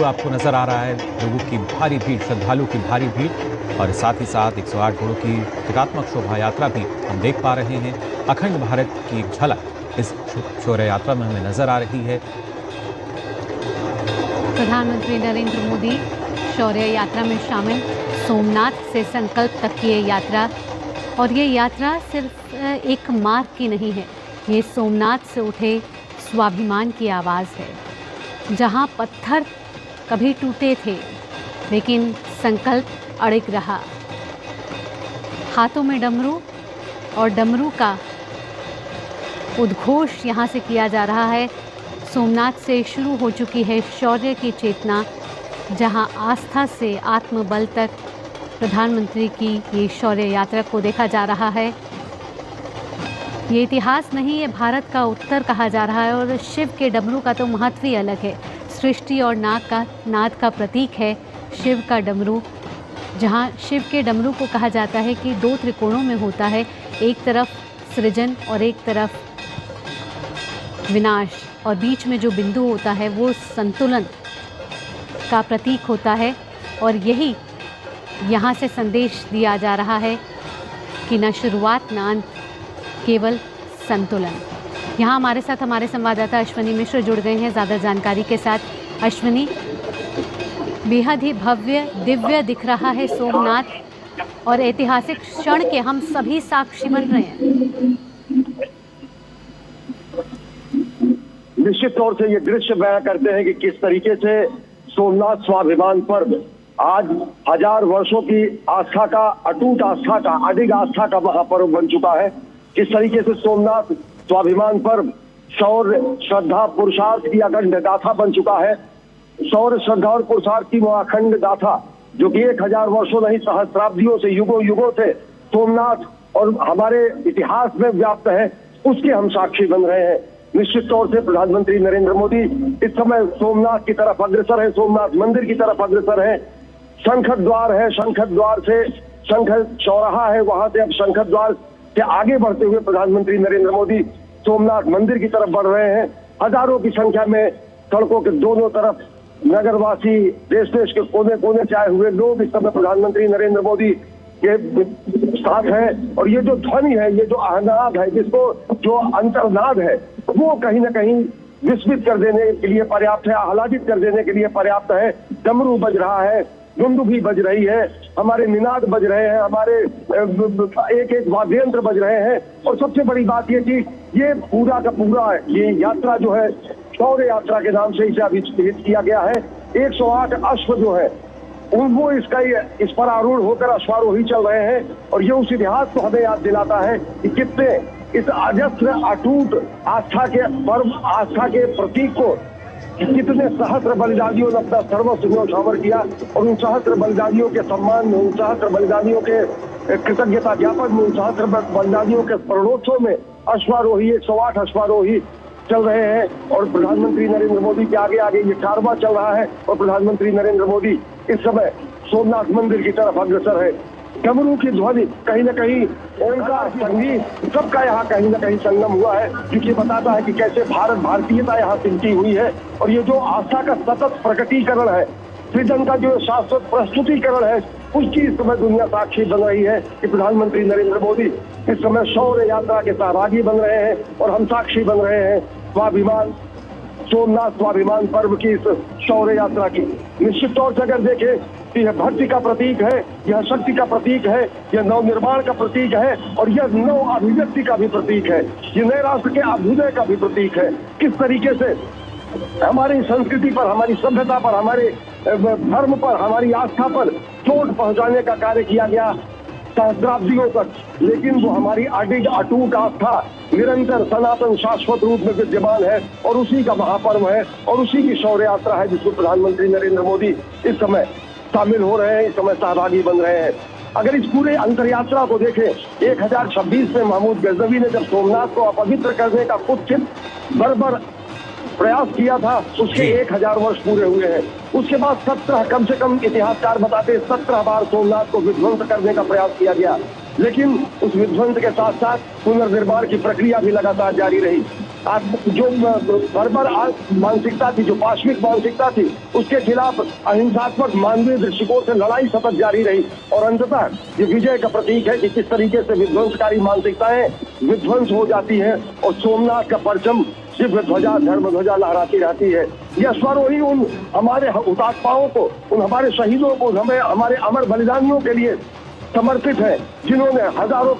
आपको नजर आ रहा है, लोगों की भारी भीड़, श्रद्धालुओं की भारी भीड़, और साथ ही साथ 108 घोड़ों की प्रतीकात्मक शोभा यात्रा भी हम देख पा रहे हैं। अखंड भारत की एक झलक इस शौर्य यात्रा में हमें नजर आ रही है। प्रधानमंत्री नरेंद्र मोदी शौर्य यात्रा में शामिल, सोमनाथ से संकल्प तक की ये यात्रा, और ये यात्रा सिर्फ एक मार्ग की नहीं है, ये सोमनाथ से उठे स्वाभिमान की आवाज़ है। जहाँ पत्थर कभी टूटे थे लेकिन संकल्प अड़िग रहा। हाथों में डमरू, और डमरू का उद्घोष यहाँ से किया जा रहा है। सोमनाथ से शुरू हो चुकी है शौर्य की चेतना, जहाँ आस्था से आत्मबल तक प्रधानमंत्री की ये शौर्य यात्रा को देखा जा रहा है। ये इतिहास नहीं, ये भारत का उत्तर कहा जा रहा है, और शिव के डमरू का तो महत्व ही अलग है। सृष्टि और नाद का प्रतीक है शिव का डमरू, जहाँ शिव के डमरू को कहा जाता है कि दो त्रिकोणों में होता है, एक तरफ सृजन और एक तरफ विनाश, और बीच में जो बिंदु होता है वो संतुलन का प्रतीक होता है। और यही यहाँ से संदेश दिया जा रहा है कि न शुरुआत न अंत, केवल संतुलन। यहाँ हमारे साथ हमारे संवाददाता अश्विनी मिश्र जुड़ गए हैं ज़्यादा जानकारी के साथ। अश्विनी, बेहद ही भव्य दिव्य दिख रहा है सोमनाथ, और ऐतिहासिक क्षण के हम सभी साक्षी बन रहे हैं। निश्चित तौर से ये दृश्य बयां करते हैं कि किस तरीके से सोमनाथ स्वाभिमान पर्व आज हजार वर्षों की आस्था का, अटूट आस्था का, अडिग आस्था का महापर्व बन चुका है। किस तरीके से सोमनाथ स्वाभिमान पर्व शौर्य, श्रद्धा, पुरुषार्थ की अखंड गाथा बन चुका है। शौर्य, श्रद्धा और पुरुषार्थ की वो अखंड गाथा जो कि 1000 वर्षों नहीं, सहस्राब्दियों से, युगों युगों से सोमनाथ और हमारे इतिहास में व्याप्त है, उसके हम साक्षी बन रहे हैं। निश्चित तौर से प्रधानमंत्री नरेंद्र मोदी इस समय सोमनाथ की तरफ अग्रसर है, सोमनाथ मंदिर की तरफ अग्रसर है। शंखद द्वार है, शंखद द्वार से शंख चौराहा है, वहां से अब शंखद द्वार से आगे बढ़ते हुए प्रधानमंत्री नरेंद्र मोदी सोमनाथ मंदिर की तरफ बढ़ रहे हैं। हजारों की संख्या में सड़कों के दोनों तरफ नगरवासी, देश देश के कोने कोने से आए हुए लोग इस समय प्रधानमंत्री नरेंद्र मोदी के साथ है। और ये जो ध्वनि है, ये जो आहनाद है, जिसको जो अंतर्नाद है, वो कहीं ना कहीं विस्मित कर देने के लिए पर्याप्त है, आह्लादित कर देने के लिए पर्याप्त है। डमरू बज रहा है, दुंदुभी बज रही है, हमारे निनाद बज रहे हैं, हमारे एक एक वाद्ययंत्र बज रहे हैं। और सबसे बड़ी बात ये कि ये पूरा का पूरा ये यात्रा जो है शौर्य यात्रा के नाम से इसे अभिहित किया गया है। 108 अश्व जो है वो इस पर आरूढ़ होकर अश्वारोही चल रहे हैं, और ये उस इतिहास को हमें याद दिलाता है कि कितने इस अजस्र अटूट आस्था के पर्व, आस्था के प्रतीक को कितने सहस्त्र बलिदानियों ने अपना सर्वस्व न्यौछावर किया, और उन सहस्त्र बलिदानियों के सम्मान में, उन सहस्त्र बलिदानियों के कृतज्ञता ज्ञापन में, उन सहस्त्र बलिदानियों के स्मरणोत्सव में अश्वारोही 108 अश्वारोही चल रहे हैं। और प्रधानमंत्री नरेंद्र मोदी के आगे आगे ये कारवां चल रहा है, और प्रधानमंत्री नरेंद्र मोदी इस समय सोमनाथ मंदिर की तरफ अग्रसर है। डमरू की ध्वनि, कहीं न कहीं ओंकार, संगीत, सबका यहाँ कहीं न कहीं संगम हुआ है, क्योंकि बताता है कि कैसे भारत, भारतीयता यहाँ सिमटी हुई है। और ये जो आस्था का सतत प्रकटीकरण है, सृजन का जो शाश्वत प्रस्तुतिकरण है, उसकी इस समय दुनिया साक्षी बन रही है कि प्रधानमंत्री नरेंद्र मोदी इस समय शौर्य यात्रा के सहभागी बन रहे हैं, और हम साक्षी बन रहे हैं स्वाभिमान, सोमनाथ स्वाभिमान पर्व की इस शौर्य यात्रा की। निश्चित तौर से अगर देखें तो यह भक्ति का प्रतीक है, यह शक्ति का प्रतीक है, यह नवनिर्माण का प्रतीक है, और यह नव अभिव्यक्ति का भी प्रतीक है, ये नए राष्ट्र के अभ्युदय का भी प्रतीक है। किस तरीके से हमारी संस्कृति पर, हमारी सभ्यता पर, हमारे धर्म पर, हमारी आस्था पर चोट पहुंचाने का कार्य किया गया सहस्राब्दियों तक, लेकिन वो हमारी अडिग अटूट आस्था निरंतर सनातन शाश्वत रूप में विद्यमान है, और उसी का महापर्व है, और उसी की शौर्य यात्रा है जिसको प्रधानमंत्री नरेंद्र मोदी इस समय शामिल हो रहे हैं, इस समय सहभागी बन रहे हैं। अगर इस पूरे अंतर यात्रा को देखें, 1026 में महमूद गजनवी ने जब सोमनाथ को अपवित्र करने का कुत्सित बर्बर प्रयास किया था, उसके 1000 वर्ष पूरे हुए हैं। उसके बाद 17, कम से कम इतिहासकार बताते 17 बार सोमनाथ को विध्वंस करने का प्रयास किया गया, लेकिन उस विध्वंस के साथ साथ पुनर्निर्माण की प्रक्रिया भी लगातार जारी रही। जो बर्बर मानसिकता थी, जो पाशविक मानसिकता थी, उसके खिलाफ अहिंसात्मक मानवीय दृष्टिकोण से लड़ाई सतत जारी रही। और अंततः ये विजय का प्रतीक है कि किस तरीके से विध्वंसकारी मानसिकताएं विध्वंस हो जाती हैं और सोमनाथ का परचम दिव्य ध्वजा, धर्म ध्वजा लहराती रहती है। यह स्वरोही उन हमारे हुतात्माओं को, उन हमारे शहीदों को, हमारे अमर बलिदानियों के लिए समर्पित है, जिन्होंने हजारों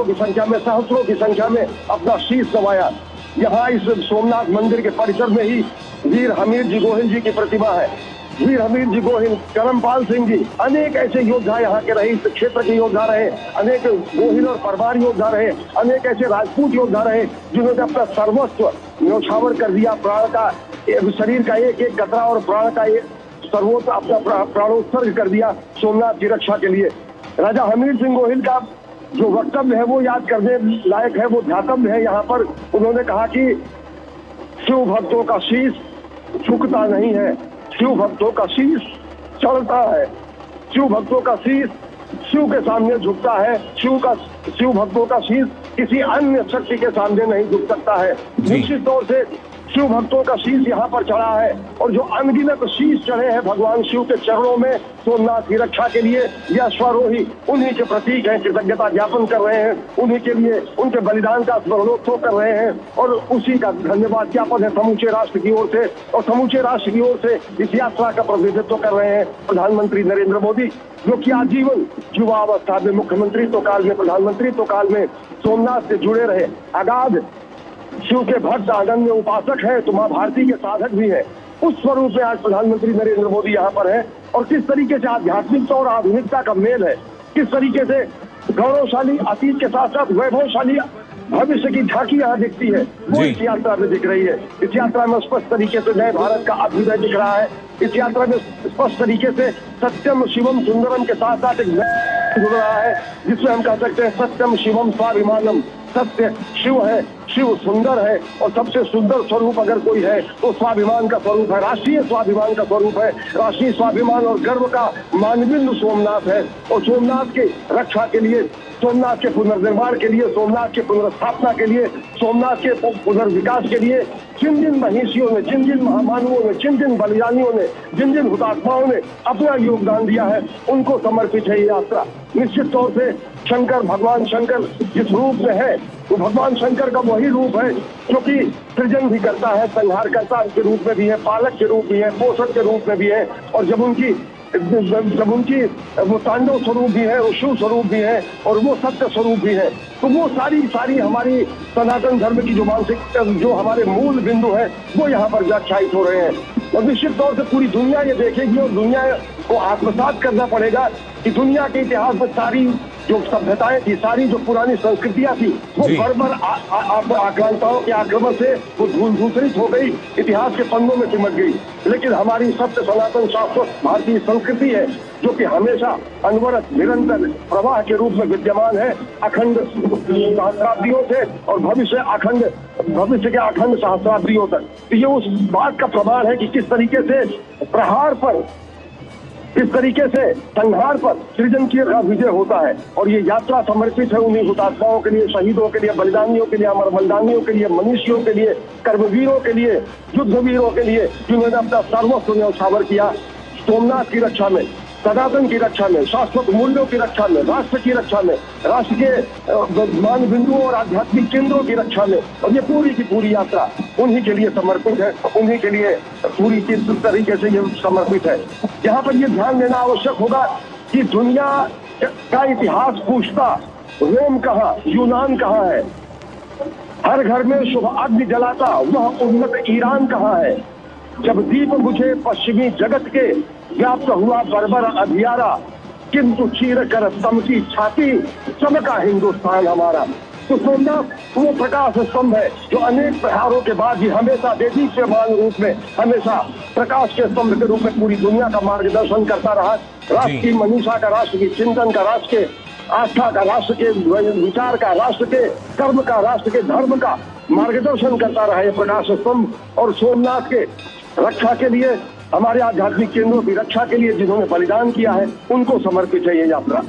की संख्या में, सहस्रों की संख्या में अपना शीश नवाया। यहाँ इस सोमनाथ मंदिर के परिसर में ही वीर हमीर जी गोहिल जी की प्रतिमा है। वीर हमीर जी गोहिल, करमपाल सिंह जी, अनेक ऐसे योद्धा यहाँ के रहे, इस क्षेत्र के योद्धा रहे, अनेक गोहिल और परमार योद्धा रहे, अनेक ऐसे राजपूत योद्धा रहे जिन्होंने अपना सर्वस्व न्यौछावर कर दिया, प्राण का, शरीर का एक एक कतरा और प्राण का एक सर्वोच्च अपना प्राणोत्सर्ग कर दिया सोमनाथ की रक्षा के लिए। राजा हमीर सिंह गोहिल का जो वक्तव्य है वो याद करने लायक है, वो ध्यातव्य है। यहाँ पर उन्होंने कहा कि शिव भक्तों का शीश झुकता नहीं है, शिव भक्तों का शीश चढ़ता है, शिव भक्तों का शीश शिव के सामने झुकता है, शिव भक्तों का शीश किसी अन्य शक्ति के सामने नहीं झुक सकता है। निश्चित तौर से शिव भक्तों का शीश यहाँ पर चढ़ा है और जो अनगिनत शीश चढ़े हैं भगवान शिव के चरणों में सोमनाथ की रक्षा के लिए, यह स्वरोही उन्हीं के प्रतीक हैं, कृतज्ञता ज्ञापन कर रहे हैं, उन्हीं के लिए उनके बलिदान का स्मरणोत्सव कर रहे हैं और उसी का धन्यवाद ज्ञापन है समूचे राष्ट्र की ओर से। और समूचे राष्ट्र की ओर से इस यात्रा का प्रतिनिधित्व कर रहे हैं प्रधानमंत्री नरेंद्र मोदी, जो कि आजीवन युवावस्था में, मुख्यमंत्रित्व काल में, प्रधानमंत्रित्व काल में सोमनाथ से जुड़े रहे, अगाध शिव के भक्त, अनन्य उपासक है, तो मां भारती के साधक भी है। उस स्वरूप में आज प्रधानमंत्री नरेंद्र मोदी यहाँ पर है और किस तरीके से आध्यात्मिकता और आधुनिकता का मेल है, किस तरीके से गौरवशाली अतीत के साथ साथ वैभवशाली भविष्य की झांकी यहाँ दिखती है, वो इस यात्रा में दिख रही है। इस यात्रा में स्पष्ट तरीके से नए भारत का अभ्युदय दिख रहा है। इस यात्रा में स्पष्ट तरीके से सत्यम शिवम सुंदरम के साथ साथ एक जुड़ रहा है, जिसमें हम कह सकते हैं सत्यम शिवम स्वाभिमानम। सत्य शिव है, शिव सुंदर है और सबसे सुंदर स्वरूप अगर कोई है तो स्वाभिमान का स्वरूप है, राष्ट्रीय स्वाभिमान का स्वरूप है। राष्ट्रीय स्वाभिमान और गर्व का मानबिंदु सोमनाथ है और सोमनाथ के रक्षा के लिए, सोमनाथ के पुनर्निर्माण के लिए, सोमनाथ के पुनर्स्थापना के लिए, सोमनाथ के पुनर्विकास के लिए जिन जिन महिषियों ने, जिन जिन महामानवों ने, जिन जिन बलिदानियों ने, जिन जिन हुतात्माओं ने अपना योगदान दिया है, उनको समर्पित है ये यात्रा। निश्चित तौर से शंकर, भगवान शंकर जिस रूप में है, वो भगवान शंकर का वही रूप है जो कि सृजन भी करता है, संहारकर्ता के रूप में भी है, पालक के रूप भी है, पोषक के रूप में भी है और जब उनकी वो तांडव स्वरूप भी है, वो शिव स्वरूप भी है और वो सत्य स्वरूप भी है। तो वो सारी हमारी सनातन धर्म की जो मानसिक, जो हमारे मूल बिंदु है, वो यहाँ पर व्याख्यायित हो रहे हैं। और निश्चित तौर से पूरी दुनिया ये देखेगी और दुनिया को आत्मसात करना पड़ेगा कि दुनिया के इतिहास में सारी जो सभ्यताएं थी, सारी जो पुरानी संस्कृतियां थी, वो बर्बर आक्रांताओं के आक्रमण से वो धूसरित हो गई, इतिहास के पन्नों में सिमट गई। लेकिन हमारी सत्य सनातन शाश्वत भारतीय संस्कृति है जो कि हमेशा अनवरत निरंतर प्रवाह के रूप में विद्यमान है, अखंड सहस्राब्दियों से और भविष्य के अखंड सहस्राब्दियों तक। तो ये उस बात का प्रमाण है कि किस तरीके से प्रहार पर, इस तरीके से संहार पर सृजन की विजय होता है। और ये यात्रा समर्पित है उन्हीं हुतात्माओं के लिए, शहीदों के लिए, बलिदानियों के लिए, अमर बलिदानियों के लिए, मनुष्यों के लिए, कर्मवीरों के लिए, युद्धवीरों के लिए, जिन्होंने अपना सर्वस्व न्यौछावर किया सोमनाथ की रक्षा में, सनातन की रक्षा में, शाश्वत मूल्यों की रक्षा में, राष्ट्र की रक्षा में, राष्ट्र के मान बिंदुओं और आध्यात्मिक केंद्रों की रक्षा में। और ये पूरी की पूरी यात्रा उन्हीं के लिए समर्पित है, उन्हीं के लिए पूरी तरीके से ये समर्पित है। यहाँ पर ये ध्यान देना आवश्यक होगा कि दुनिया का इतिहास पूछता रोम कहाँ, यूनान कहाँ है, हर घर में शुभ अग्नि जलाता वह उन्नत ईरान कहाँ है, जब दीप बुझे पश्चिमी जगत के व्याप्त हुआ बर्बर अंधियारा, किंतु चीर कर समकी छाती चमका हिंदुस्तान हमारा। तो सोमनाथ वो प्रकाश स्तंभ है जो अनेक प्रहारों के बाद भी हमेशा देदीप्यमान रूप में, हमेशा प्रकाश के स्तंभ के रूप में पूरी दुनिया का मार्गदर्शन करता रहा। राष्ट्र की मनीषा का, राष्ट्र की चिंतन का, राष्ट्र के आस्था का, राष्ट्र के विचार का, राष्ट्र के कर्म का, राष्ट्र के धर्म का मार्गदर्शन करता रहा ये प्रकाश स्तंभ। और सोमनाथ के रक्षा के लिए हमारे आध्यात्मिक केंद्रों की रक्षा के लिए जिन्होंने बलिदान किया है, उनको समर्पित है ये यात्रा।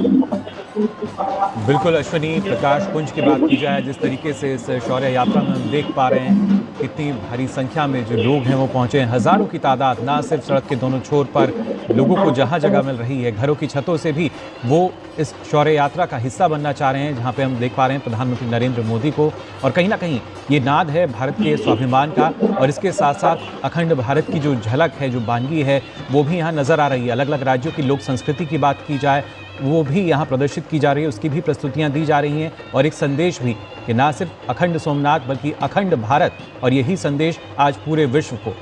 बिल्कुल अश्विनी, प्रकाश पुंज की बात की जाए, जिस तरीके से इस शौर्य यात्रा में हम देख पा रहे हैं कितनी भारी संख्या में जो लोग हैं वो पहुंचे हैं, हजारों की तादाद, ना सिर्फ सड़क के दोनों छोर पर लोगों को जहां जगह मिल रही है, घरों की छतों से भी वो इस शौर्य यात्रा का हिस्सा बनना चाह रहे हैं, जहां पे हम देख पा रहे हैं प्रधानमंत्री नरेंद्र मोदी को। और कहीं ना कहीं ये नाद है भारत के स्वाभिमान का, और इसके साथ साथ अखंड भारत की जो झलक है, जो बानगी है, वो भी यहाँ नजर आ रही है। अलग अलग राज्यों की लोक संस्कृति की बात की जाए, वो भी यहाँ प्रदर्शित की जा रही है, उसकी भी प्रस्तुतियाँ दी जा रही हैं, और एक संदेश भी कि ना सिर्फ अखंड सोमनाथ बल्कि अखंड भारत, और यही संदेश आज पूरे विश्व को।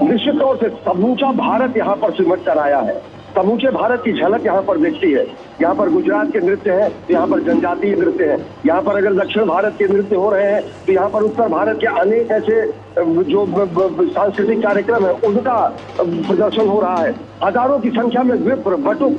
निश्चित तौर से समूचा भारत यहाँ पर सिमट कर आया है, समूचे भारत की झलक यहाँ पर दिखती है। यहाँ पर गुजरात के नृत्य हैं, तो यहाँ पर जनजातीय नृत्य हैं। यहाँ पर अगर दक्षिण भारत के नृत्य हो रहे हैं, तो यहाँ पर उत्तर भारत के अनेक ऐसे जो सांस्कृतिक कार्यक्रम है उनका प्रदर्शन हो रहा है। हजारों की संख्या में विप्र बटुक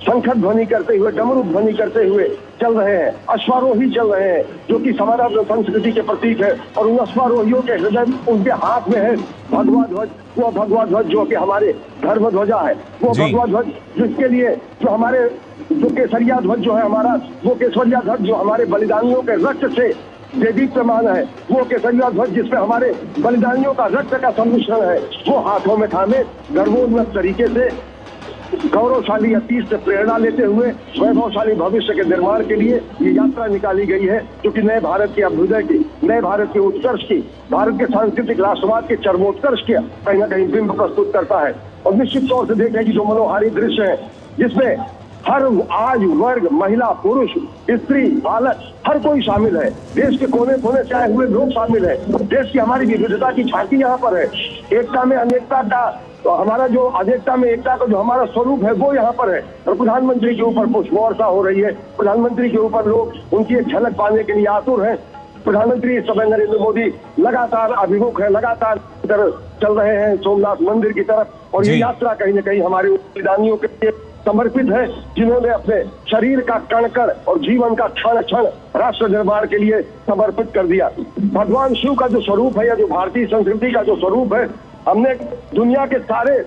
शंखर ध्वनि करते हुए, डमरू ध्वनि करते हुए चल रहे हैं, अश्वारोही चल रहे हैं, जो कि समाना संस्कृति के प्रतीक है। और उन अश्वारोहियों के हृदय, उनके हाथ में है भगवा ध्वज, वो भगवा ध्वज जो कि हमारे धर्म ध्वजा है, वो भगवा ध्वज जिसके लिए जो केसरिया ध्वज जो है हमारा, वो केसरिया ध्वज जो हमारे बलिदानियों के रक्त से देदीप्यमान है, वो केसरिया ध्वज जिसमें हमारे बलिदानियों का रक्त का सम्मिश्रण है, वो हाथों में थामे गर्वोन्नत तरीके से गौरवशाली अतीत से प्रेरणा लेते हुए वैभवशाली भविष्य के निर्माण के लिए ये यात्रा निकाली गई है, जो कि नए भारत के अभ्युदय की, नए भारत के उत्कर्ष की, भारत के सांस्कृतिक राष्ट्रवाद के चरमोत्कर्ष के कहीं ना कहीं बिंब प्रस्तुत करता है। और निश्चित तौर से देखें कि जो मनोहारी दृश्य है, जिसमें हर आयु वर्ग, महिला पुरुष, स्त्री बालक, हर कोई शामिल है। देश के कोने कोने से आए हुए लोग शामिल है। देश की हमारी विविधता की झांकी यहाँ पर है। एकता में अनेकता का, तो हमारा जो अनेकता में एकता का जो हमारा स्वरूप है वो यहाँ पर है। और प्रधानमंत्री के ऊपर पुष्प वर्षा हो रही है, प्रधानमंत्री के ऊपर लोग उनकी एक झलक पाने के लिए आतुर हैं। प्रधानमंत्री इस समय नरेंद्र मोदी लगातार अभिमुख है, लगातार चल रहे हैं सोमनाथ मंदिर की तरफ। और ये यात्रा कहीं न कहीं हमारे बलिदानियों के लिए समर्पित है, जिन्होंने अपने शरीर का कण कण और जीवन का क्षण क्षण राष्ट्र निर्माण के लिए समर्पित कर दिया। भगवान शिव का जो स्वरूप है, या जो भारतीय संस्कृति का जो स्वरूप है, हमने दुनिया के सारे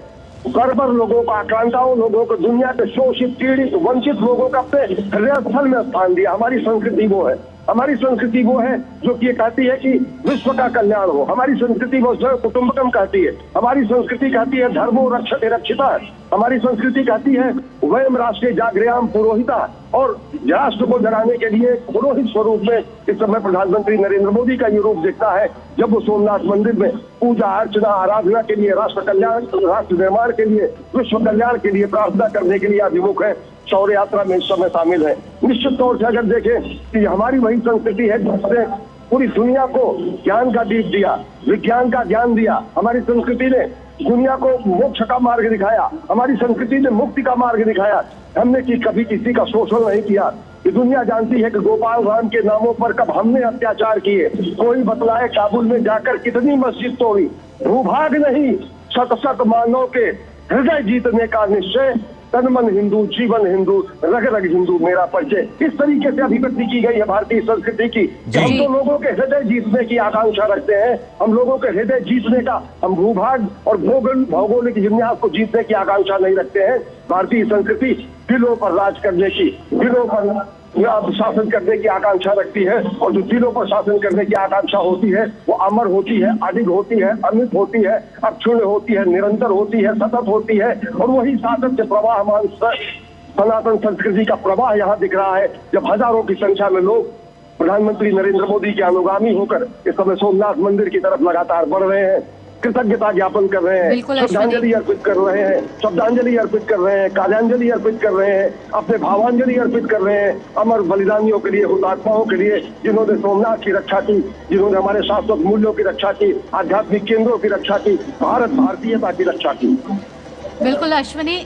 गड़बड़ लोगों को, आक्रांताओं लोगों को, दुनिया के शोषित, पीड़ित, वंचित लोगों का अपने हृदय स्थल में स्थान दिया। हमारी संस्कृति वो है, हमारी संस्कृति वो है जो कि ये कहती है कि विश्व का कल्याण हो। हमारी संस्कृति वो कुटुंबकम कहती है, हमारी संस्कृति कहती है धर्मो रक्षते रक्षिता, हमारी संस्कृति कहती है वयम राष्ट्रीय जागृयाम पुरोहिता। और राष्ट्र को जगाने के लिए पुरोहित स्वरूप में इस समय प्रधानमंत्री नरेंद्र मोदी का ये रूप दिखता है, जब वो सोमनाथ मंदिर में पूजा अर्चना आराधना के लिए, राष्ट्र कल्याण, राष्ट्र निर्माण के लिए, विश्व कल्याण के लिए प्रार्थना करने के लिए अभिमुख है। शौर्य यात्रा में इस समय शामिल है। निश्चित तौर से अगर देखें कि हमारी वही संस्कृति है जिसने पूरी दुनिया को ज्ञान का दीप दिया, विज्ञान का ज्ञान दिया। हमारी संस्कृति ने दुनिया को मोक्ष का मार्ग दिखाया, हमारी संस्कृति ने मुक्ति का मार्ग दिखाया। हमने कभी किसी का शोषण नहीं किया। ये दुनिया जानती है कि गोपाल राम के नामों पर कब हमने अत्याचार किए। कोई बतलाए काबुल में जाकर कितनी मस्जिद तोड़ी। भूभाग नहीं, शत शत मानव के हृदय जीतने का निश्चय, तन मन हिंदू, जीवन हिंदू, रग रग हिंदू मेरा परिचय। इस तरीके से अभिव्यक्ति की गई है भारतीय संस्कृति की। हम तो लोगों के हृदय जीतने की आकांक्षा रखते हैं, हम लोगों के हृदय जीतने का, हम भूभाग और भौगोलिक विन्यास को जीतने की आकांक्षा नहीं रखते हैं। भारतीय संस्कृति दिलों पर राज करने की, दिलों पर शासन करने की आकांक्षा रखती है। और जो दिलों पर शासन करने की आकांक्षा होती है वो अमर होती है, अडिग होती है, अमित होती है, अक्षुण्ण होती है, निरंतर होती है, सतत होती है। और वही सातत्य प्रवाहमान सनातन संस्कृति का प्रवाह यहाँ दिख रहा है, जब हजारों की संख्या में लोग प्रधानमंत्री नरेंद्र मोदी के अनुगामी होकर इस समय सोमनाथ मंदिर की तरफ लगातार बढ़ रहे हैं, कृतज्ञता ज्ञापन कर रहे हैं, श्रद्धांजलि अर्पित कर रहे हैं, शब्दांजलि अर्पित कर रहे हैं, काव्यांजलि अर्पित कर रहे हैं, अपने भावांजलि अर्पित कर रहे हैं अमर बलिदानियों के लिए, हुतात्माओं के लिए, जिन्होंने सोमनाथ की रक्षा की, जिन्होंने हमारे शाश्वत मूल्यों की रक्षा की, आध्यात्मिक केंद्रों की रक्षा की, भारत भारतीयता की रक्षा की। बिल्कुल अश्विनी,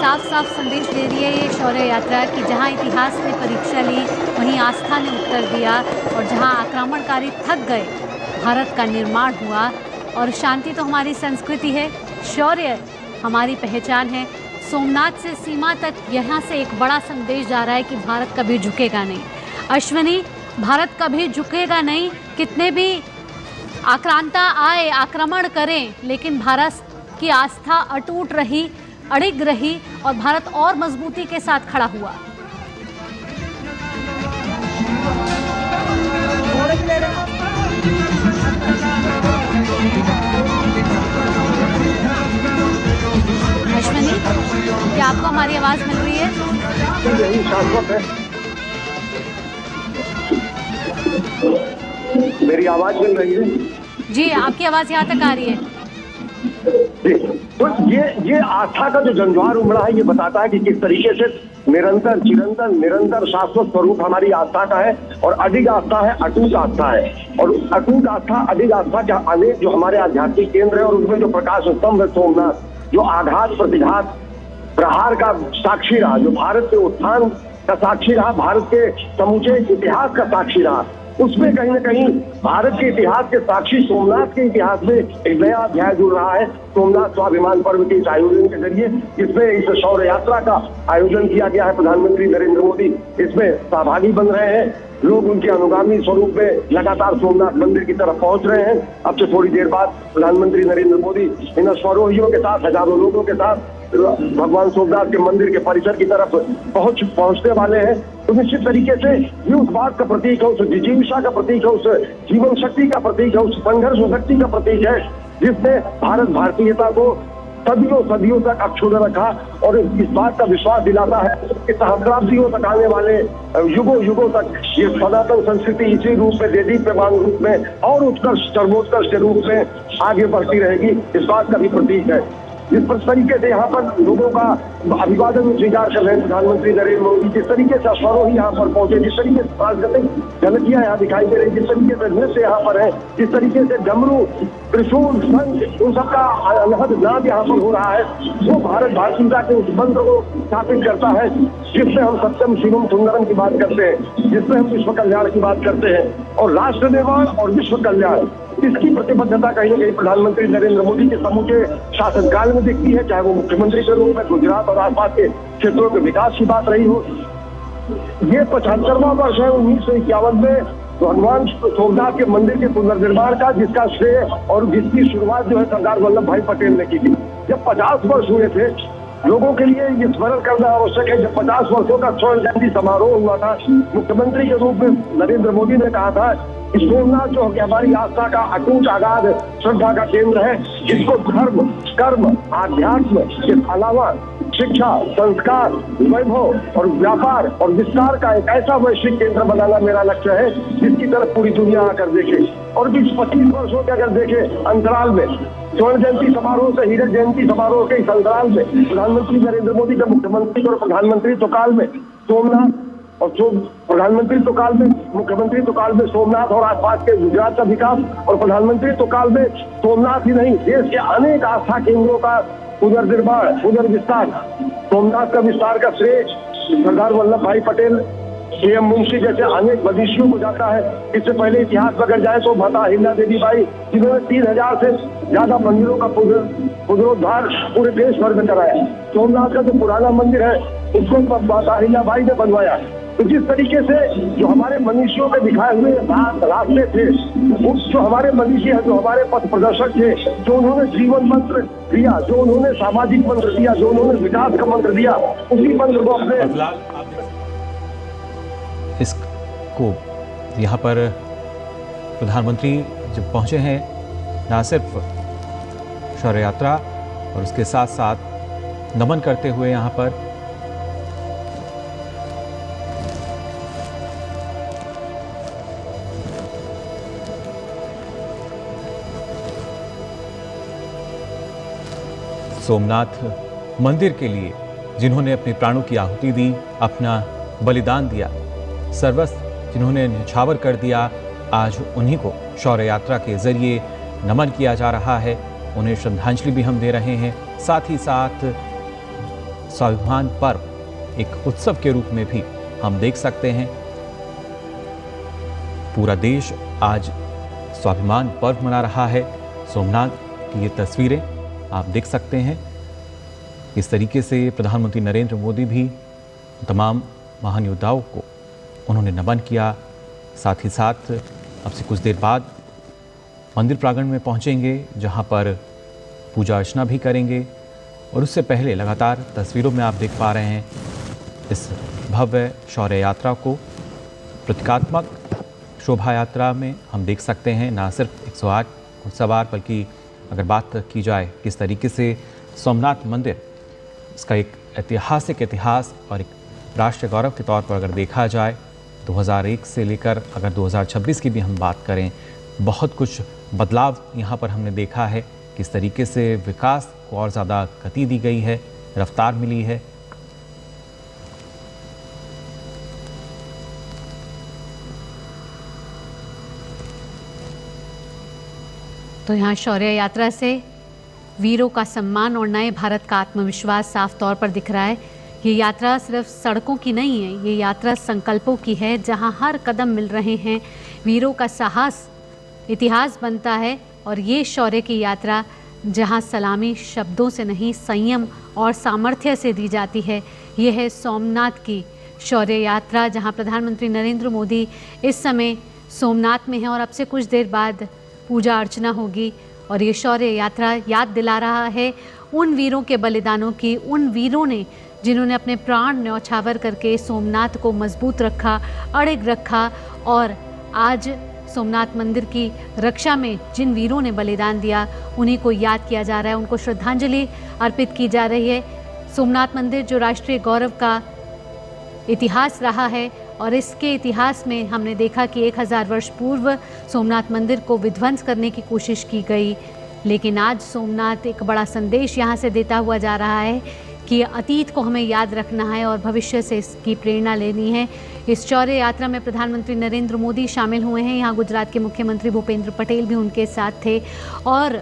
साफ साफ संदेश दे रही है ये शौर्य यात्रा कि जहां इतिहास ने परीक्षा ली वहीं आस्था ने उत्तर दिया, और जहां आक्रमणकारी थक गए भारत का निर्माण हुआ। और शांति तो हमारी संस्कृति है, शौर्य हमारी पहचान है। सोमनाथ से सीमा तक यहाँ से एक बड़ा संदेश जा रहा है कि भारत कभी झुकेगा नहीं। अश्विनी, भारत कभी झुकेगा नहीं, कितने भी आक्रांता आए, आक्रमण करें, लेकिन भारत की आस्था अटूट रही, अड़िग रही, और भारत और मजबूती के साथ खड़ा हुआ। अश्विनी, क्या आपको हमारी आवाज मिल रही है? यही शाश्वत है, मेरी आवाज मिल रही है? जी, आपकी आवाज यहाँ तक आ रही है। जी, तो ये आस्था का जो जंजवार उमड़ा है, ये बताता है कि किस तरीके से निरंतर चिरंतन निरंतर शाश्वत स्वरूप हमारी आस्था का है, और अडिग आस्था है, अटूट आस्था है। और अटूट आस्था, अडिग आस्था के अनेक जो हमारे आध्यात्मिक केंद्र है, और उसमें जो प्रकाश स्तंभ है सोमनाथ, जो आघात प्रतिघात प्रहार का साक्षी रहा, जो भारत के उत्थान का साक्षी रहा, भारत के समूचे इतिहास का साक्षी रहा, उसमें कहीं ना कहीं भारत के इतिहास के साक्षी सोमनाथ के इतिहास में एक नया अध्याय जुड़ रहा है। सोमनाथ स्वाभिमान पर्व के इस आयोजन के जरिए, जिसमें इस शौर्य यात्रा का आयोजन किया गया है, प्रधानमंत्री नरेंद्र मोदी इसमें सहभागी बन रहे हैं। लोग उनके अनुगामी स्वरूप में लगातार सोमनाथ मंदिर की तरफ पहुंच रहे हैं। अब से थोड़ी देर बाद प्रधानमंत्री नरेंद्र मोदी इन अश्वारोहियों के साथ, हजारों लोगों के साथ भगवान सोमनाथ के मंदिर के परिसर की तरफ पहुंचने वाले हैं। तो निश्चित तरीके से ये उस बात का प्रतीक है, उस जिजीविषा का प्रतीक है, उस जीवन शक्ति का प्रतीक है, उस संघर्ष शक्ति का प्रतीक है, जिसने भारत भारतीयता को सदियों सदियों तक अक्षुण्ण रखा, और इस बात का विश्वास दिलाता है कि सहस्राब्दियों तक आने वाले युगों युगों तक ये सनातन संस्कृति इसी रूप में, देदीप्यमान रूप में और उत्कर्ष सर्वोत्कर्ष के रूप में आगे बढ़ती रहेगी। इस बात का भी प्रतीक है। जिस तरीके से यहाँ पर लोगों का अभिवादन स्वीकार कर रहे हैं प्रधानमंत्री नरेंद्र मोदी, जिस तरीके से अश्वारोही यहाँ पर पहुंचे, जिस तरीके से सांस्कृतिक झलकियां यहाँ दिखाई दे रही, जिस तरीके से नृत्य यहाँ पर है, जिस तरीके से डमरू, त्रिशूल, शंख, उन सबका अनहद नाद यहाँ पर हो रहा है, वो भारत भारतीयता के उस मंत्र को स्थापित करता है, जिसमें हम सत्यम शिवम सुंदरम की बात करते हैं, जिसमें हम विश्व कल्याण की बात करते हैं, और राष्ट्र निर्माण और विश्व कल्याण, इसकी प्रतिबद्धता कहीं न कहीं प्रधानमंत्री नरेंद्र मोदी के समूचे शासनकाल में दिखती है, चाहे वो मुख्यमंत्री के रूप में गुजरात और आसपास के क्षेत्रों के विकास की बात रही हो। ये 75वां वर्ष है 1951 में भगवान सोमनाथ के मंदिर के पुनर्निर्माण का, जिसका श्रेय और जिसकी शुरुआत जो है सरदार वल्लभ भाई पटेल ने की थी। जब 50 वर्ष हुए थे, लोगों के लिए ये स्मरण करना आवश्यक है, जब 50 वर्षों का स्वर्ण जयंती समारोह हुआ था, मुख्यमंत्री के रूप में नरेंद्र मोदी ने कहा था कि सोमनाथ जो हमारी आस्था का अटूट आगाध श्रद्धा का केंद्र है, जिसको धर्म, कर्म, आध्यात्म के अलावा शिक्षा, संस्कार, वैभव और व्यापार और विस्तार का एक ऐसा वैश्विक केंद्र बनाना मेरा लक्ष्य है, जिसकी तरफ पूरी दुनिया आकर देखे। और 20-25 वर्षों के अगर देखे अंतराल में, स्वर्ण जयंती समारोह से हीरक जयंती समारोह के इस अंतराल में, प्रधानमंत्री नरेंद्र मोदी का मुख्यमंत्री और प्रधानमंत्री तो काल में सोमनाथ, और प्रधानमंत्री तो काल में, मुख्यमंत्री तो काल में सोमनाथ और आसपास के गुजरात का विकास, और प्रधानमंत्री तो काल में सोमनाथ ही नहीं, देश के अनेक आस्था केंद्रों का पुनर्निर्माण, पुनर्विस्तार, सोमनाथ का विस्तार का श्रेय सरदार वल्लभ भाई पटेल, सीएम मुंशी जैसे अनेक मनीषियों को जाता है। इससे पहले इतिहास में अगर जाए तो माता अहिल्या देवी बाई, जिन्होंने 3000 से ज्यादा मंदिरों का पुनरुद्धार पूरे देश भर में कराया। सोमनाथ का जो पुराना मंदिर है, उसको माता अहिल्या बाई ने बनवाया। तो जिस तरीके से जो हमारे मनीषियों के दिखाए हुए रास्ते थे, जो हमारे मनीषी है, जो हमारे पथ प्रदर्शक थे, जो उन्होंने जीवन मंत्र दिया, जो उन्होंने सामाजिक मंत्र दिया, जो उन्होंने विकास का मंत्र दिया, उसी मंत्र को अपने इसको यहाँ पर प्रधानमंत्री जब पहुंचे हैं, न सिर्फ शौर्य यात्रा और उसके साथ साथ नमन करते हुए यहाँ पर सोमनाथ मंदिर के लिए जिन्होंने अपने प्राणों की आहुति दी, अपना बलिदान दिया, सर्वस्व जिन्होंने न्यौछावर कर दिया, आज उन्हीं को शौर्य यात्रा के जरिए नमन किया जा रहा है। उन्हें श्रद्धांजलि भी हम दे रहे हैं। साथ ही साथ स्वाभिमान पर्व एक उत्सव के रूप में भी हम देख सकते हैं। पूरा देश आज स्वाभिमान पर्व मना रहा है। सोमनाथ की ये तस्वीरें आप देख सकते हैं। इस तरीके से प्रधानमंत्री नरेंद्र मोदी भी तमाम महान योद्धाओं को उन्होंने नमन किया। साथ ही साथ अब से कुछ देर बाद मंदिर प्रांगण में पहुंचेंगे, जहां पर पूजा अर्चना भी करेंगे। और उससे पहले लगातार तस्वीरों में आप देख पा रहे हैं इस भव्य शौर्य यात्रा को। प्रतीकात्मक शोभा यात्रा में हम देख सकते हैं न सिर्फ 108 घुड़सवार, बल्कि अगर बात की जाए किस तरीके से सोमनाथ मंदिर, इसका एक ऐतिहासिक इतिहास और एक राष्ट्रीय गौरव के तौर पर अगर देखा जाए 2001 से लेकर अगर 2026 की भी हम बात करें, बहुत कुछ बदलाव यहाँ पर हमने देखा है। किस तरीके से विकास को और ज़्यादा गति दी गई है, रफ्तार मिली है। तो यहाँ शौर्य यात्रा से वीरों का सम्मान और नए भारत का आत्मविश्वास साफ तौर पर दिख रहा है। ये यात्रा सिर्फ सड़कों की नहीं है, ये यात्रा संकल्पों की है, जहाँ हर कदम मिल रहे हैं वीरों का साहस इतिहास बनता है। और ये शौर्य की यात्रा जहाँ सलामी शब्दों से नहीं, संयम और सामर्थ्य से दी जाती है। ये है सोमनाथ की शौर्य यात्रा, जहाँ प्रधानमंत्री नरेंद्र मोदी इस समय सोमनाथ में हैं और अब से कुछ देर बाद पूजा अर्चना होगी। और ये शौर्य यात्रा याद दिला रहा है उन वीरों के बलिदानों की, उन वीरों ने जिन्होंने अपने प्राण न्यौछावर करके सोमनाथ को मजबूत रखा, अड़िग रखा। और आज सोमनाथ मंदिर की रक्षा में जिन वीरों ने बलिदान दिया, उन्हीं को याद किया जा रहा है, उनको श्रद्धांजलि अर्पित की जा रही है। सोमनाथ मंदिर जो राष्ट्रीय गौरव का इतिहास रहा है, और इसके इतिहास में हमने देखा कि 1000 वर्ष पूर्व सोमनाथ मंदिर को विध्वंस करने की कोशिश की गई, लेकिन आज सोमनाथ एक बड़ा संदेश यहाँ से देता हुआ जा रहा है कि अतीत को हमें याद रखना है और भविष्य से इसकी प्रेरणा लेनी है। इस शौर्य यात्रा में प्रधानमंत्री नरेंद्र मोदी शामिल हुए हैं। यहाँ गुजरात के मुख्यमंत्री भूपेंद्र पटेल भी उनके साथ थे। और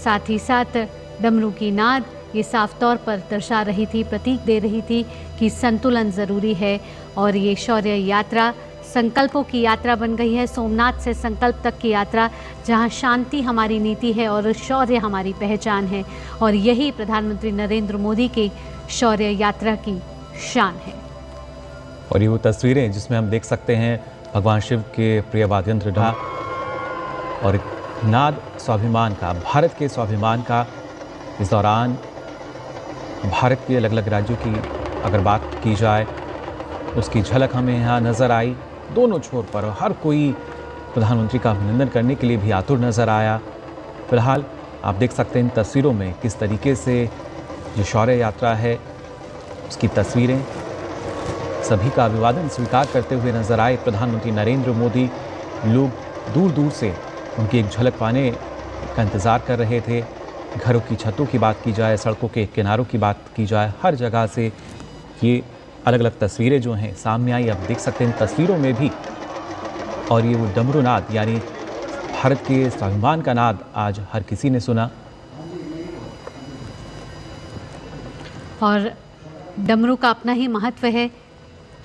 साथ ही साथ डमरू की नाद ये साफ तौर पर दर्शा रही थी, प्रतीक दे रही थी कि संतुलन ज़रूरी है। और ये शौर्य यात्रा संकल्पों की यात्रा बन गई है, सोमनाथ से संकल्प तक की यात्रा, जहां शांति हमारी नीति है और शौर्य हमारी पहचान है। और यही प्रधानमंत्री नरेंद्र मोदी की शौर्य यात्रा की शान है। और ये वो तस्वीरें जिसमें हम देख सकते हैं भगवान शिव के प्रिय वाद्ययंत्र ढा और एक नाद स्वाभिमान का, भारत के स्वाभिमान का। इस दौरान भारत के अलग अलग राज्यों की अगर बात की जाए, उसकी झलक हमें यहाँ नज़र आई। दोनों छोर पर हर कोई प्रधानमंत्री का अभिनंदन करने के लिए भी आतुर नज़र आया। फिलहाल आप देख सकते हैं इन तस्वीरों में किस तरीके से जो शौर्य यात्रा है उसकी तस्वीरें, सभी का अभिवादन स्वीकार करते हुए नजर आए प्रधानमंत्री नरेंद्र मोदी। लोग दूर दूर से उनकी एक झलक पाने का इंतज़ार कर रहे थे। घरों की छतों की बात की जाए, सड़कों के किनारों की बात की जाए, हर जगह से ये अलग अलग तस्वीरें जो हैं सामने आई। आप देख सकते हैं इन तस्वीरों में भी। और ये वो डमरू नाद, यानी भारत के स्वाभिमान का नाद आज हर किसी ने सुना। और डमरू का अपना ही महत्व है।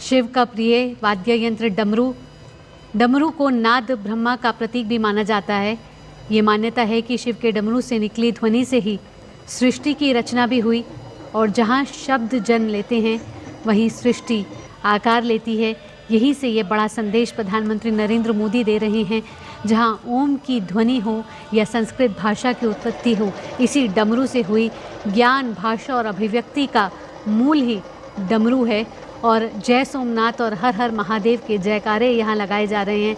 शिव का प्रिय वाद्य यंत्र डमरू, डमरू को नाद ब्रह्मा का प्रतीक भी माना जाता है। ये मान्यता है कि शिव के डमरू से निकली ध्वनि से ही सृष्टि की रचना भी हुई। और जहाँ शब्द जन्म लेते हैं वहीं सृष्टि आकार लेती है। यहीं से ये बड़ा संदेश प्रधानमंत्री नरेंद्र मोदी दे रहे हैं। जहाँ ओम की ध्वनि हो या संस्कृत भाषा की उत्पत्ति हो, इसी डमरू से हुई। ज्ञान, भाषा और अभिव्यक्ति का मूल ही डमरू है। और जय सोमनाथ और हर हर महादेव के जयकारे यहाँ लगाए जा रहे हैं।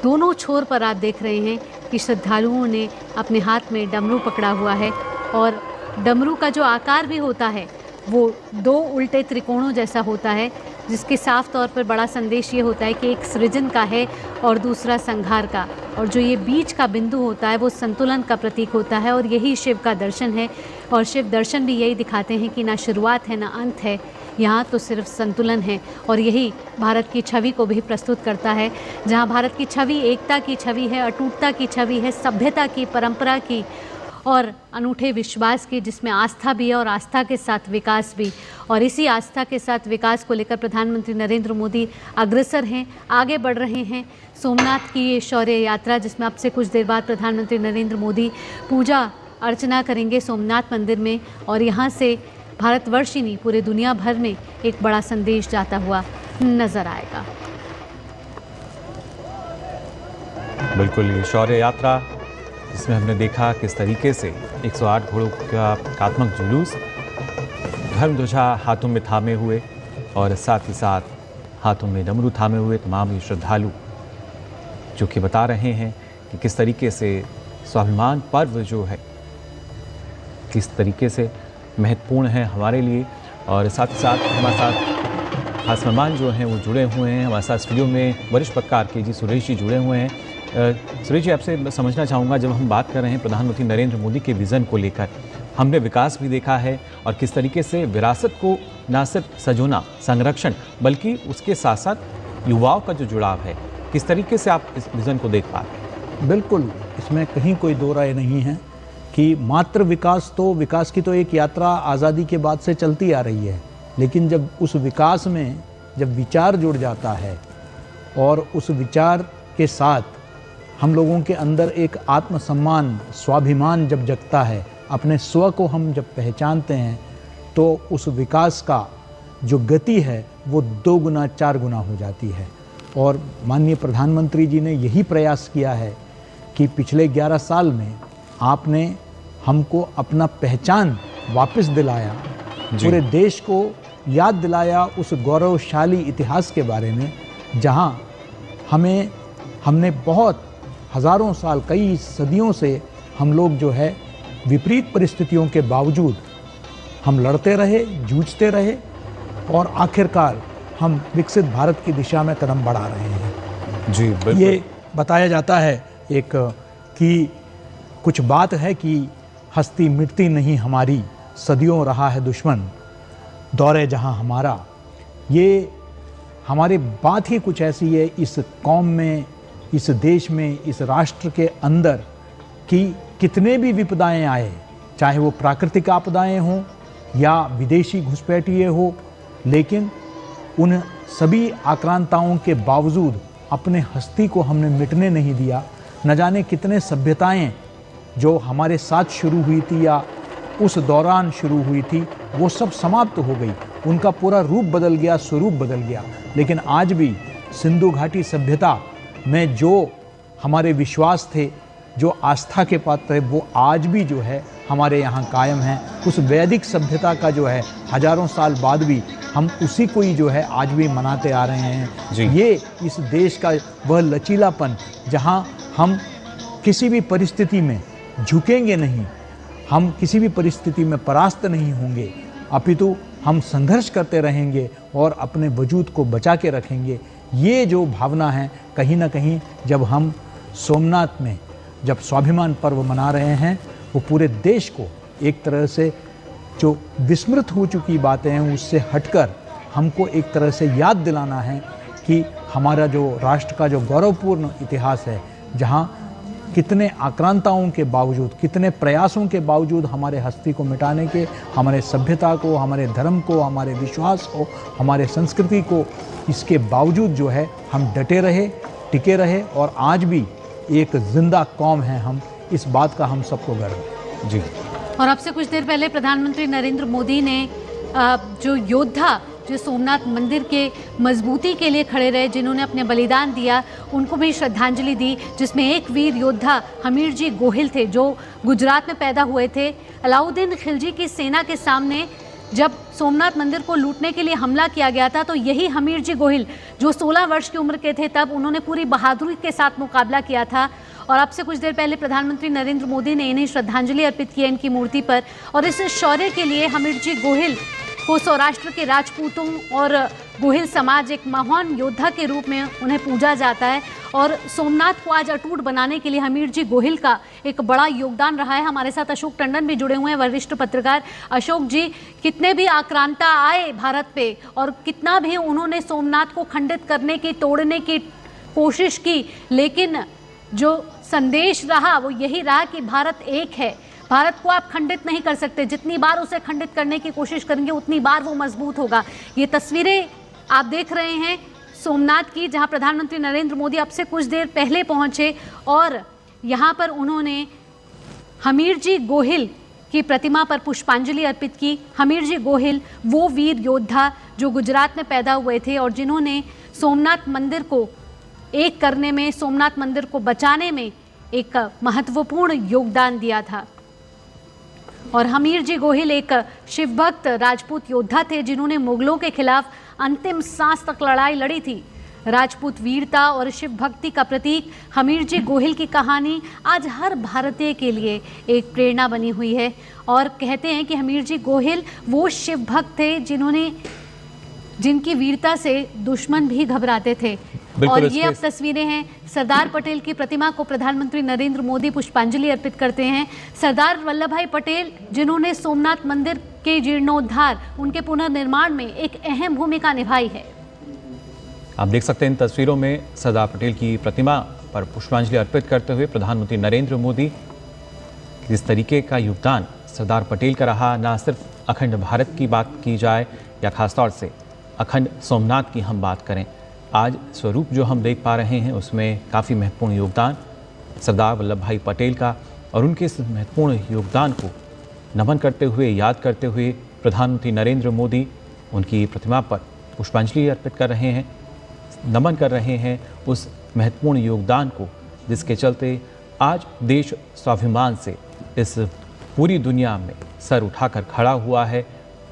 दोनों छोर पर आप देख रहे हैं कि श्रद्धालुओं ने अपने हाथ में डमरू पकड़ा हुआ है। और डमरू का जो आकार भी होता है वो 2 उल्टे त्रिकोणों जैसा होता है, जिसके साफ तौर पर बड़ा संदेश ये होता है कि एक सृजन का है और दूसरा संहार का। और जो ये बीच का बिंदु होता है वो संतुलन का प्रतीक होता है। और यही शिव का दर्शन है। और शिव दर्शन भी यही दिखाते हैं कि ना शुरुआत है ना अंत है, यहाँ तो सिर्फ संतुलन है। और यही भारत की छवि को भी प्रस्तुत करता है, जहाँ भारत की छवि एकता की छवि है, अटूटता की छवि है, सभ्यता की, परंपरा की और अनूठे विश्वास की, जिसमें आस्था भी है और आस्था के साथ विकास भी। और इसी आस्था के साथ विकास को लेकर प्रधानमंत्री नरेंद्र मोदी अग्रसर हैं, आगे बढ़ रहे हैं। सोमनाथ की ये शौर्य यात्रा, जिसमें अब से कुछ देर बाद प्रधानमंत्री नरेंद्र मोदी पूजा अर्चना करेंगे सोमनाथ मंदिर में, और यहाँ से भारतवर्ष ही नहीं पूरे दुनिया भर में एक बड़ा संदेश जाता हुआ नजर आएगा। बिल्कुल, ये शौर्य यात्रा जिसमें हमने देखा किस तरीके से 108 घोड़ों का एकात्मक जुलूस धर्म ध्वजा हाथों में थामे हुए और साथ ही साथ हाथों में डमरू थामे हुए तमाम ये श्रद्धालु जो कि बता रहे हैं कि किस तरीके से स्वाभिमान पर्व जो है किस तरीके से महत्वपूर्ण है हमारे लिए। और साथ ही साथ हमारे साथ खास मेहमान जो हैं वो जुड़े हुए हैं हमारे साथ स्टूडियो में। वरिष्ठ पत्रकार के जी सुरेश जी जुड़े हुए हैं। सुरेश जी, आपसे समझना चाहूँगा, जब हम बात कर रहे हैं प्रधानमंत्री नरेंद्र मोदी के विज़न को लेकर, हमने विकास भी देखा है और किस तरीके से विरासत को न सिर्फ सजोना संरक्षण बल्कि उसके साथ साथ युवाओं का जो जुड़ाव है, किस तरीके से आप इस विज़न को देख पा रहे हैं? बिल्कुल, इसमें कहीं कोई दो राय नहीं है कि मात्र विकास की तो एक यात्रा आज़ादी के बाद से चलती आ रही है, लेकिन जब उस विकास में जब विचार जुड़ जाता है और उस विचार के साथ हम लोगों के अंदर एक आत्मसम्मान स्वाभिमान जब जगता है, अपने स्व को हम जब पहचानते हैं, तो उस विकास का जो गति है वो 2 गुना 4 गुना हो जाती है। और माननीय प्रधानमंत्री जी ने यही प्रयास किया है कि पिछले 11 साल में आपने हमको अपना पहचान वापस दिलाया, पूरे देश को याद दिलाया उस गौरवशाली इतिहास के बारे में, जहां हमने बहुत हज़ारों साल, कई सदियों से हम लोग जो है विपरीत परिस्थितियों के बावजूद हम लड़ते रहे, जूझते रहे और आखिरकार हम विकसित भारत की दिशा में कदम बढ़ा रहे हैं। जी बिल्कुल। ये बताया जाता है एक कि कुछ बात है कि हस्ती मिटती नहीं हमारी, सदियों रहा है दुश्मन दौरे जहां हमारा। ये हमारी बात ही कुछ ऐसी है इस कौम में, इस देश में, इस राष्ट्र के अंदर कि कितने भी विपदाएं आए, चाहे वो प्राकृतिक आपदाएं हों या विदेशी घुसपैठिए हो, लेकिन उन सभी आक्रांताओं के बावजूद अपने हस्ती को हमने मिटने नहीं दिया। न जाने कितने सभ्यताएं जो हमारे साथ शुरू हुई थी या उस दौरान शुरू हुई थी, वो सब समाप्त हो गई, उनका पूरा रूप बदल गया, स्वरूप बदल गया। लेकिन आज भी सिंधु घाटी सभ्यता में जो हमारे विश्वास थे, जो आस्था के पात्र है, वो आज भी जो है हमारे यहाँ कायम है। उस वैदिक सभ्यता का जो है हजारों साल बाद भी हम उसी को ही जो है आज भी मनाते आ रहे हैं। ये इस देश का वह लचीलापन जहाँ हम किसी भी परिस्थिति में झुकेंगे नहीं, हम किसी भी परिस्थिति में परास्त नहीं होंगे, अपितु हम संघर्ष करते रहेंगे और अपने वजूद को बचा के रखेंगे। ये जो भावना है, कहीं ना कहीं जब हम सोमनाथ में जब स्वाभिमान पर्व मना रहे हैं, वो पूरे देश को एक तरह से जो विस्मृत हो चुकी बातें हैं उससे हटकर हमको एक तरह से याद दिलाना है कि हमारा जो राष्ट्र का जो गौरवपूर्ण इतिहास है, जहाँ कितने आक्रांताओं के बावजूद, कितने प्रयासों के बावजूद हमारे हस्ती को मिटाने के, हमारे सभ्यता को, हमारे धर्म को, हमारे विश्वास को, हमारे संस्कृति को, इसके बावजूद जो है हम डटे रहे, टिके रहे और आज भी एक जिंदा कौम है हम। इस बात का हम सबको गर्व है। जी। और अब से कुछ देर पहले प्रधानमंत्री नरेंद्र मोदी ने जो योद्धा जो सोमनाथ मंदिर के मजबूती के लिए खड़े रहे, जिन्होंने अपने बलिदान दिया, उनको भी श्रद्धांजलि दी, जिसमें एक वीर योद्धा हमीरजी गोहिल थे, जो गुजरात में पैदा हुए थे। अलाउद्दीन खिलजी की सेना के सामने जब सोमनाथ मंदिर को लूटने के लिए हमला किया गया था, तो यही हमीरजी गोहिल जो 16 वर्ष की उम्र के थे, तब उन्होंने पूरी बहादुरी के साथ मुकाबला किया था। और अब से कुछ देर पहले प्रधानमंत्री नरेंद्र मोदी ने इन्हें श्रद्धांजलि अर्पित की है इनकी मूर्ति पर। और इस शौर्य के लिए हमीरजी गोहिल को सौराष्ट्र के राजपूतों और गोहिल समाज एक महान योद्धा के रूप में उन्हें पूजा जाता है। और सोमनाथ को आज अटूट बनाने के लिए हमीरजी गोहिल का एक बड़ा योगदान रहा है। हमारे साथ अशोक टंडन भी जुड़े हुए हैं, वरिष्ठ पत्रकार। अशोक जी, कितने भी आक्रांता आए भारत पे और कितना भी उन्होंने सोमनाथ को खंडित करने की, तोड़ने की कोशिश की, लेकिन जो संदेश रहा वो यही रहा कि भारत एक है, भारत को आप खंडित नहीं कर सकते, जितनी बार उसे खंडित करने की कोशिश करेंगे उतनी बार वो मजबूत होगा। ये तस्वीरें आप देख रहे हैं सोमनाथ की, जहां प्रधानमंत्री नरेंद्र मोदी अब से कुछ देर पहले पहुंचे और यहां पर उन्होंने हमीरजी गोहिल की प्रतिमा पर पुष्पांजलि अर्पित की। हमीरजी गोहिल वो वीर योद्धा जो गुजरात में पैदा हुए थे और जिन्होंने सोमनाथ मंदिर को एक करने में, सोमनाथ मंदिर को बचाने में एक महत्वपूर्ण योगदान दिया था। और हमीरजी गोहिल एक शिवभक्त राजपूत योद्धा थे जिन्होंने मुगलों के खिलाफ अंतिम सांस तक लड़ाई लड़ी थी। राजपूत वीरता और शिव भक्ति का प्रतीक हमीरजी गोहिल की कहानी आज हर भारतीय के लिए एक प्रेरणा बनी हुई है। और कहते हैं कि हमीरजी गोहिल वो शिव भक्त थे जिनकी वीरता से दुश्मन भी घबराते थे। और ये अब तस्वीरें हैं, सरदार पटेल की प्रतिमा को प्रधानमंत्री नरेंद्र मोदी पुष्पांजलि अर्पित करते हैं। सरदार वल्लभ भाई पटेल जिन्होंने सोमनाथ मंदिर के जीर्णोद्धार, उनके पुनर्निर्माण में एक अहम भूमिका निभाई है। आप देख सकते हैं इन तस्वीरों में सरदार पटेल की प्रतिमा पर पुष्पांजलि अर्पित करते हुए प्रधानमंत्री नरेंद्र मोदी। किस तरीके का योगदान सरदार पटेल का रहा, ना सिर्फ अखंड भारत की बात की जाए या खासतौर से अखंड सोमनाथ की हम बात करें, आज स्वरूप जो हम देख पा रहे हैं उसमें काफ़ी महत्वपूर्ण योगदान सरदार वल्लभ भाई पटेल का। और उनके इस महत्वपूर्ण योगदान को नमन करते हुए, याद करते हुए प्रधानमंत्री नरेंद्र मोदी उनकी प्रतिमा पर पुष्पांजलि अर्पित कर रहे हैं, नमन कर रहे हैं उस महत्वपूर्ण योगदान को जिसके चलते आज देश स्वाभिमान से इस पूरी दुनिया में सर उठाकर खड़ा हुआ है।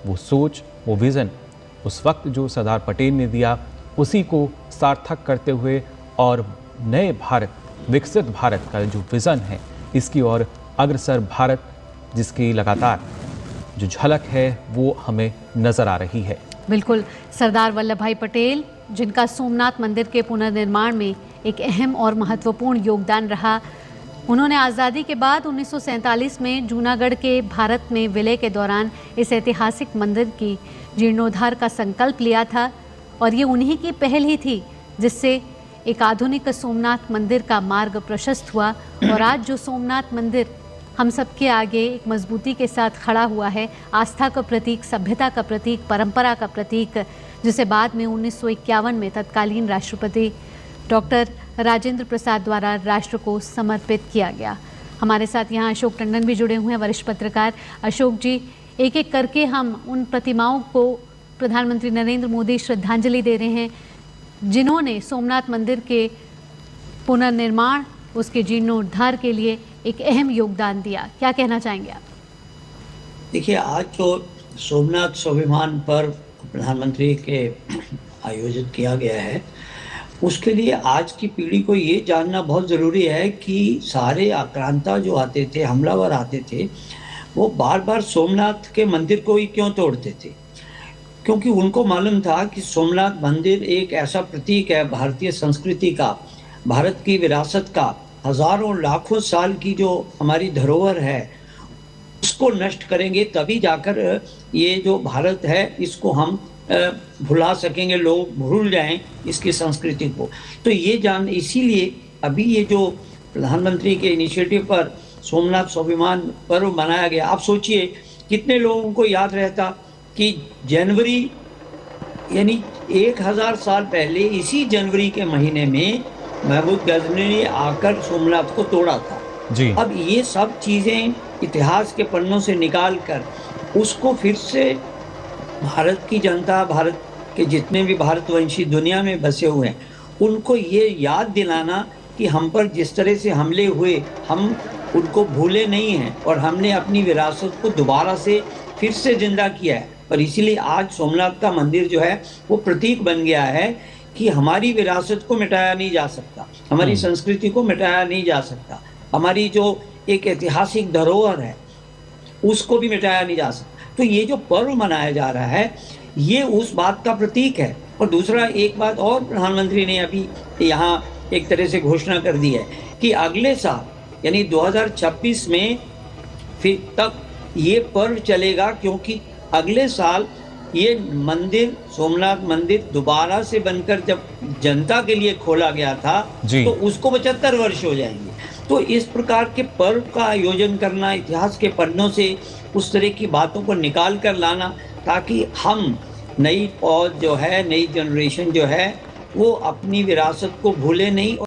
वो सोच, वो विज़न उस वक्त जो सरदार पटेल ने दिया, उसी को सार्थक करते हुए और नए भारत, विकसित भारत का जो विज़न है, इसकी ओर अग्रसर भारत जिसकी लगातार जो झलक है वो हमें नज़र आ रही है। बिल्कुल, सरदार वल्लभ भाई पटेल जिनका सोमनाथ मंदिर के पुनर्निर्माण में एक अहम और महत्वपूर्ण योगदान रहा। उन्होंने आज़ादी के बाद 1947 में जूनागढ़ के भारत में विलय के दौरान इस ऐतिहासिक मंदिर की जीर्णोद्धार का संकल्प लिया था और ये उन्हीं की पहल ही थी जिससे एक आधुनिक सोमनाथ मंदिर का मार्ग प्रशस्त हुआ। और आज जो सोमनाथ मंदिर हम सबके आगे एक मजबूती के साथ खड़ा हुआ है, आस्था का प्रतीक, सभ्यता का प्रतीक, परंपरा का प्रतीक, जिसे बाद में 1951 में तत्कालीन राष्ट्रपति डॉक्टर राजेंद्र प्रसाद द्वारा राष्ट्र को समर्पित किया गया। हमारे साथ यहाँ अशोक टंडन भी जुड़े हुए हैं, वरिष्ठ पत्रकार। अशोक जी, एक एक करके हम उन प्रतिमाओं को प्रधानमंत्री नरेंद्र मोदी श्रद्धांजलि दे रहे हैं जिन्होंने सोमनाथ मंदिर के पुनर्निर्माण, उसके जीर्णोद्धार के लिए एक अहम योगदान दिया। क्या कहना चाहेंगे आप? देखिए, आज जो सोमनाथ स्वाभिमान पर्व प्रधानमंत्री के आयोजित किया गया है, उसके लिए आज की पीढ़ी को ये जानना बहुत ज़रूरी है कि सारे आक्रांता जो आते थे, हमलावर आते थे, वो बार बार सोमनाथ के मंदिर को ही क्यों तोड़ते थे? क्योंकि उनको मालूम था कि सोमनाथ मंदिर एक ऐसा प्रतीक है भारतीय संस्कृति का, भारत की विरासत का, हजारों लाखों साल की जो हमारी धरोहर है, उसको नष्ट करेंगे तभी जाकर ये जो भारत है इसको हम भुला सकेंगे, लोग भूल जाएं इसकी संस्कृति को। तो ये इसीलिए अभी ये जो प्रधानमंत्री के इनिशिएटिव पर सोमनाथ स्वाभिमान पर्व मनाया गया। आप सोचिए कितने लोगों को याद रहता कि जनवरी यानी 1000 साल पहले इसी जनवरी के महीने में महमूद गजनी ने आकर सोमनाथ को तोड़ा था जी। अब ये सब चीज़ें इतिहास के पन्नों से निकाल कर उसको फिर से भारत की जनता, भारत के जितने भी भारतवंशी दुनिया में बसे हुए हैं, उनको ये याद दिलाना कि हम पर जिस तरह से हमले हुए हम उनको भूले नहीं हैं और हमने अपनी विरासत को दोबारा से फिर से जिंदा किया है। और इसीलिए आज सोमनाथ का मंदिर जो है वो प्रतीक बन गया है कि हमारी विरासत को मिटाया नहीं जा सकता, हमारी संस्कृति को मिटाया नहीं जा सकता, हमारी जो एक ऐतिहासिक धरोहर है उसको भी मिटाया नहीं जा सकता। तो ये जो पर्व मनाया जा रहा है ये उस बात का प्रतीक है। और दूसरा एक बात और प्रधानमंत्री ने अभी यहाँ एक तरह से घोषणा कर दी है कि अगले साल यानी 2026 में फिर तक ये पर्व चलेगा, क्योंकि अगले साल ये मंदिर, सोमनाथ मंदिर दोबारा से बनकर जब जनता के लिए खोला गया था तो उसको 75 वर्ष हो जाएंगे। तो इस प्रकार के पर्व का आयोजन करना, इतिहास के पन्नों से उस तरह की बातों को निकाल कर लाना, ताकि हम नई पौध जो है, नई जनरेशन जो है, वो अपनी विरासत को भूले नहीं।